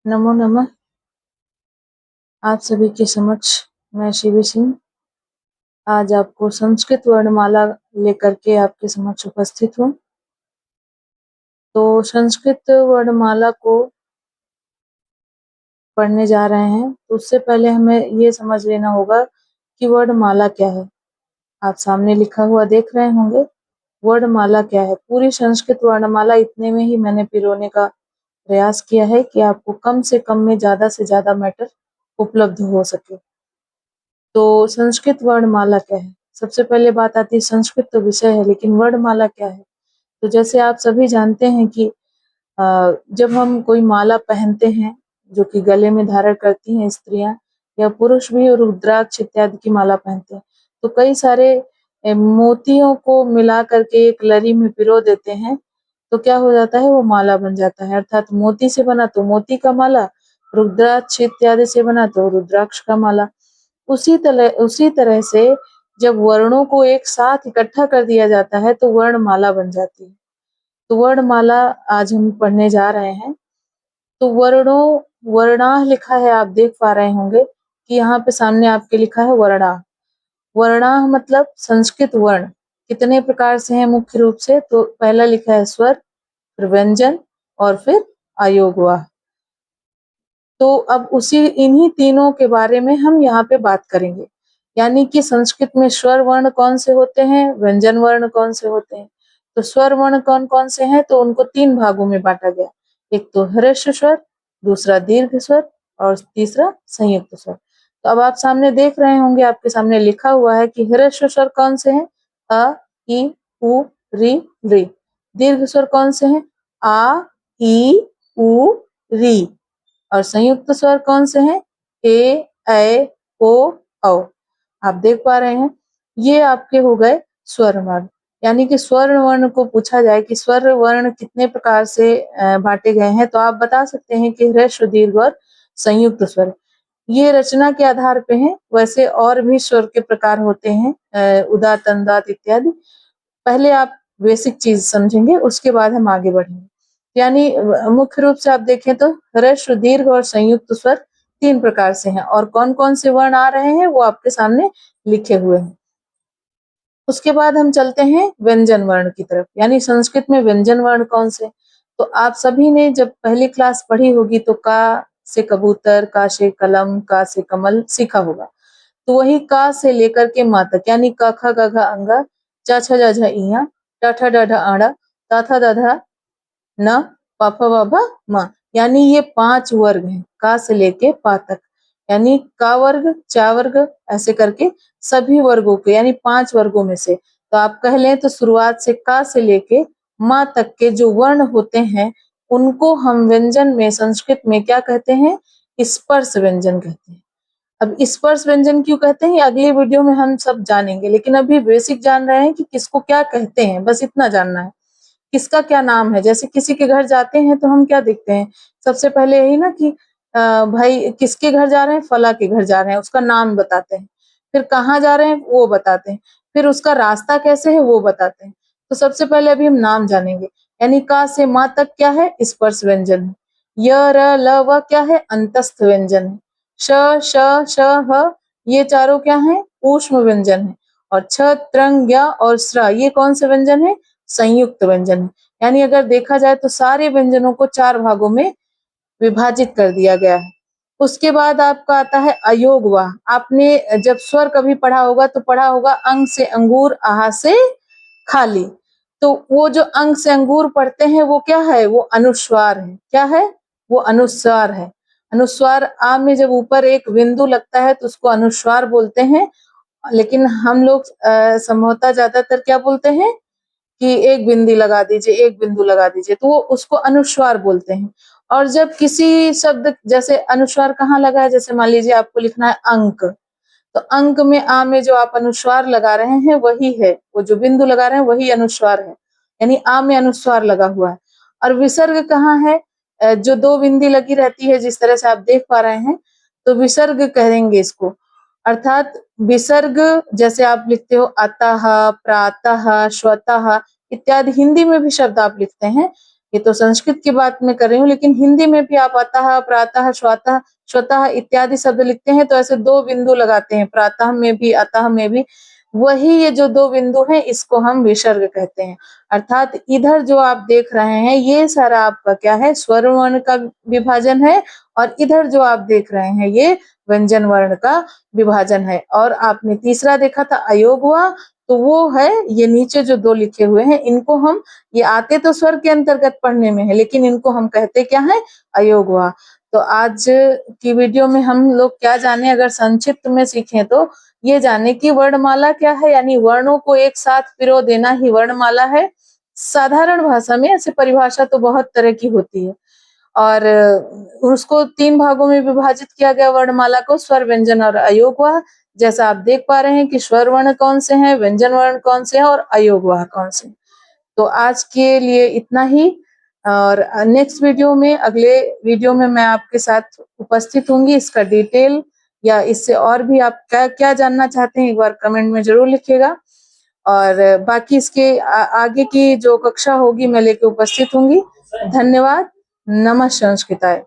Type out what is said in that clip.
नमो नमः। आप सभी के समक्ष मैं शिवी सिंह आज आपको संस्कृत वर्णमाला लेकर के आपके समक्ष उपस्थित हूँ। तो संस्कृत वर्णमाला को पढ़ने जा रहे हैं, तो उससे पहले हमें ये समझ लेना होगा कि वर्णमाला क्या है। आप सामने लिखा हुआ देख रहे होंगे, वर्णमाला क्या है। पूरी संस्कृत वर्णमाला इतने में ही मैंने पिरोने का प्रयास किया है कि आपको कम से कम में ज़्यादा से ज़्यादा मैटर उपलब्ध हो सके। तो संस्कृत वर्णमाला क्या है? सबसे पहले बात आती है, संस्कृत तो विषय है, लेकिन वर्णमाला क्या है? तो जैसे आप सभी जानते हैं कि जब हम कोई माला पहनते हैं, जो कि गले में धारण करती हैं स्त्रियां या पुरुष भी, और रुद्राक्ष इत्यादि की माला पहनते हैं, तो कई सारे मोतियों को मिला करके एक लरी में पिरो देते हैं, तो क्या हो जाता है, वो माला बन जाता है। अर्थात मोती से बना तो मोती का माला, रुद्राक्ष इत्यादि से बना तो रुद्राक्ष का माला। उसी तरह से जब वर्णों को एक साथ इकट्ठा कर दिया जाता है तो वर्णमाला बन जाती है। तो वर्णमाला आज हम पढ़ने जा रहे हैं। तो वर्णाह लिखा है, आप देख पा रहे होंगे कि यहाँ पे सामने आपके लिखा है वर्णाह। वर्णाह मतलब संस्कृत वर्ण कितने प्रकार से हैं मुख्य रूप से, तो पहला लिखा है स्वर, फिर व्यंजन और फिर अयोगवाह। तो अब इन्हीं तीनों के बारे में हम यहाँ पे बात करेंगे। यानी कि संस्कृत में स्वर वर्ण कौन से होते हैं, व्यंजन वर्ण कौन से होते हैं। तो स्वर वर्ण कौन कौन से हैं, तो उनको तीन भागों में बांटा गया। एक तो ह्रस्व स्वर, दूसरा दीर्घ स्वर और तीसरा संयुक्त स्वर। तो अब आप सामने देख रहे होंगे, आपके सामने लिखा हुआ है कि ह्रस्व स्वर कौन से हैं, अ, इ, उ, री। दीर्घ स्वर कौन से हैं, आ, ई, उ, री। और संयुक्त स्वर कौन से हैं, ए, ऐ, ओ, औ। आप देख पा रहे हैं, ये आपके हो गए स्वर वर्ण। यानी कि स्वर वर्ण को पूछा जाए कि स्वर वर्ण कितने प्रकार से बांटे गए हैं, तो आप बता सकते हैं कि ह्रस्व, दीर्घ और संयुक्त स्वर। ये रचना के आधार पे हैं, वैसे और भी स्वर के प्रकार होते हैं, उदात्त, अनुदात्त इत्यादि। पहले आप बेसिक चीज समझेंगे, उसके बाद हम आगे बढ़ेंगे। यानी मुख्य रूप से आप देखें तो ह्रस्व, दीर्घ और संयुक्त स्वर तीन प्रकार से हैं, और कौन कौन से वर्ण आ रहे हैं वो आपके सामने लिखे हुए हैं। उसके बाद हम चलते हैं व्यंजन वर्ण की तरफ। यानी संस्कृत में व्यंजन वर्ण कौन से, तो आप सभी ने जब पहली क्लास पढ़ी होगी तो का से कबूतर, का से कलम, का से कमल सीखा होगा। तो वही का से लेकर के मा तक, यानी क ख ग घ अंगा, च छ ज झ इया, ट ठ ड ढ आड़ा, त थ द ध न, प फ ब भ म। यानी ये 5 वर्ग हैं, का से लेके पा तक। यानी का वर्ग, चा वर्ग, ऐसे करके सभी वर्गों के, यानी 5 वर्गों में से। तो आप कह लें तो शुरुआत से का से लेके माँ तक के जो वर्ण होते हैं, उनको हम व्यंजन में, संस्कृत में क्या कहते हैं, स्पर्श व्यंजन कहते हैं। अब स्पर्श व्यंजन क्यों कहते हैं, अगली वीडियो में हम सब जानेंगे, लेकिन अभी बेसिक जान रहे हैं कि किसको क्या कहते हैं, बस इतना जानना है, किसका क्या नाम है। जैसे किसी के घर जाते हैं तो हम क्या देखते हैं, सबसे पहले यही ना कि भाई किसके घर जा रहे हैं, फला के घर जा रहे हैं, उसका नाम बताते हैं। फिर कहाँ जा रहे हैं वो बताते हैं, फिर उसका रास्ता कैसे है वो बताते हैं। तो सबसे पहले अभी हम नाम जानेंगे। यानी का से माँ तक क्या है, स्पर्श व्यंजन है। य, र, ल, व क्या है, अंतस्थ व्यंजन है। श, श, श, ह, ये चारों क्या हैं, ऊष्म व्यंजन है। और छ, त्रंग, य और स्र, ये कौन से व्यंजन है, संयुक्त व्यंजन है। यानी अगर देखा जाए तो सारे व्यंजनों को 4 भागों में विभाजित कर दिया गया है। उसके बाद आपका आता है अयोगवाह। आपने जब स्वर कभी पढ़ा होगा तो पढ़ा होगा अंग से अंगूर, आहा से खाली। तो वो जो अंग से अंगूर पढ़ते हैं वो क्या है, वो अनुस्वार है। क्या है, वो अनुस्वार है। अनुस्वार आ में जब ऊपर एक बिंदु लगता है तो उसको अनुस्वार बोलते हैं। लेकिन हम लोग संभवतः ज्यादातर क्या बोलते हैं कि एक बिंदी लगा दीजिए, एक बिंदु लगा दीजिए, तो वो उसको अनुस्वार बोलते हैं। और जब किसी शब्द, जैसे अनुस्वार कहाँ लगा है, जैसे मान लीजिए आपको लिखना है अंक, तो अंक में आ में जो आप अनुस्वार लगा रहे हैं वही है, वो जो बिंदु लगा रहे हैं वही अनुस्वार है। यानी आ में अनुस्वार लगा हुआ है। और विसर्ग कहाँ है, जो 2 बिंदी लगी रहती है, जिस तरह से आप देख पा रहे हैं, तो विसर्ग कहेंगे इसको। अर्थात विसर्ग, जैसे आप लिखते हो अतः, प्रातः, स्वतः इत्यादि, हिंदी में भी शब्द आप लिखते हैं, ये तो संस्कृत की बात मैं कर रही हूँ, लेकिन हिंदी में भी आप अतः, प्रातः, स्वतः, स्वतः इत्यादि शब्द लिखते हैं तो ऐसे 2 बिंदु लगाते हैं, प्रातः में भी, अतः में भी। वही ये जो 2 बिंदु हैं इसको हम विसर्ग कहते हैं। अर्थात इधर जो आप देख रहे हैं ये सारा आपका क्या है, स्वर वर्ण का विभाजन है, और इधर जो आप देख रहे हैं ये व्यंजन वर्ण का विभाजन है। और आपने तीसरा देखा था अयोगवा, तो वो है ये नीचे जो 2 लिखे हुए हैं, इनको हम, ये आते तो स्वर के अंतर्गत पढ़ने में है, लेकिन इनको हम कहते क्या है, अयोगवा। तो आज की वीडियो में हम लोग क्या जाने, अगर संक्षिप्त में सीखें तो ये जाने कि वर्णमाला क्या है, यानी वर्णों को एक साथ पिरो देना ही वर्णमाला है। साधारण भाषा में ऐसे परिभाषा तो बहुत तरह की होती है, और उसको 3 भागों में विभाजित किया गया वर्णमाला को, स्वर, व्यंजन और अयोगवाह। जैसा आप देख पा रहे हैं कि स्वर वर्ण कौन से हैं, व्यंजन वर्ण कौन से हैं और अयोगवाह कौन से हैं। तो आज के लिए इतना ही, और नेक्स्ट वीडियो में, अगले वीडियो में मैं आपके साथ उपस्थित होंगी। इसका डिटेल या इससे और भी आप क्या क्या जानना चाहते हैं एक बार कमेंट में जरूर लिखिएगा, और बाकी इसके आगे की जो कक्षा होगी मैं लेके उपस्थित होंगी। धन्यवाद। नमः संस्कृताय।